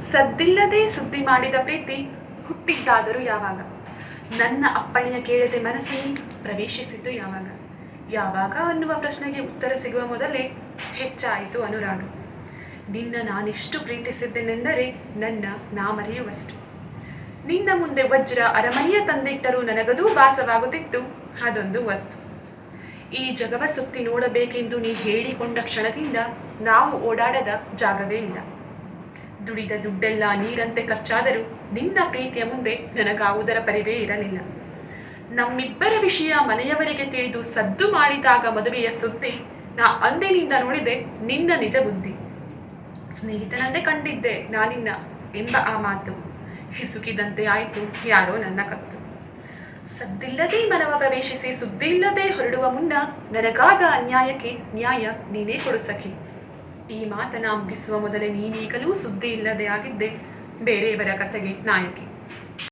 ಸದ್ದಿಲ್ಲದೆ ಸುದ್ದಿ ಮಾಡಿದ ಪ್ರೀತಿ ಹುಟ್ಟಿದ್ದಾದರೂ ಯಾವಾಗ? ನನ್ನ ಅಪ್ಪಣೆಯ ಕೇಳದೆ ಮನಸ್ಸಲ್ಲಿ ಪ್ರವೇಶಿಸಿದ್ದು ಯಾವಾಗ? ಯಾವಾಗ ಅನ್ನುವ ಪ್ರಶ್ನೆಗೆ ಉತ್ತರ ಸಿಗುವ ಮೊದಲೇ ಹೆಚ್ಚಾಯಿತು ಅನುರಾಗ. ನಿನ್ನ ನಾನೆಷ್ಟು ಪ್ರೀತಿಸಿದ್ದೆನೆಂದರೆ ನನ್ನ ನಾ ಮರೆಯುವಷ್ಟು. ನಿನ್ನ ಮುಂದೆ ವಜ್ರ ಅರಮನೆಯ ತಂದಿಟ್ಟರೂ ನನಗದೂ ಭಾಸವಾಗುತ್ತಿತ್ತು ಅದೊಂದು ವಸ್ತು. ಈ ಜಗವ ಸುತ್ತಿ ನೋಡಬೇಕೆಂದು ನೀ ಹೇಳಿಕೊಂಡ ಕ್ಷಣದಿಂದ ನಾವು ಓಡಾಡದ ಜಾಗವೇ ಇಲ್ಲ. ದುಡಿದ ದುಡ್ಡೆಲ್ಲ ನೀರಂತೆ ಖರ್ಚಾದರೂ ನಿನ್ನ ಪ್ರೀತಿಯ ಮುಂದೆ ನನಗಾವುದರ ಪರಿವೇ ಇರಲಿಲ್ಲ. ನಮ್ಮಿಬ್ಬರ ವಿಷಯ ಮನೆಯವರಿಗೆ ತಿಳಿದು ಸದ್ದು ಮಾಡಿದಾಗ ಮದುವೆಯ ಸುದ್ದಿ ನಾ ಅಂದಿನಿಂದ ನೋಡಿದೆ ನಿನ್ನ ನಿಜ ಬುದ್ಧಿ. ಸ್ನೇಹಿತನಂತೆ ಕಂಡಿದ್ದೆ ನಾನಿನ್ನ ಎಂಬ ಆ ಮಾತು ಹಿಸುಕಿದಂತೆ ಆಯಿತು ಯಾರೋ ನನ್ನ ಕತ್ತು. ಸದ್ದಿಲ್ಲದೆ ಮನವ ಪ್ರವೇಶಿಸಿ ಸುದ್ದಿ ಇಲ್ಲದೆ ಹೊರಡುವ ಮುನ್ನ ನನಗಾದ ಅನ್ಯಾಯಕ್ಕೆ ನ್ಯಾಯ ನೀನೇ ಕೊಡು ಸಖಿ. ಈ ಮಾತನ ಅಂಬಿಸುವ ಮೊದಲೇ ನೀನೀಗಲೂ ಸುದ್ದಿ ಇಲ್ಲದೆ ಆಗಿದ್ದೆ ಬೇರೆಯವರ ಕಥೆಗೆ ನಾಯಕಿ.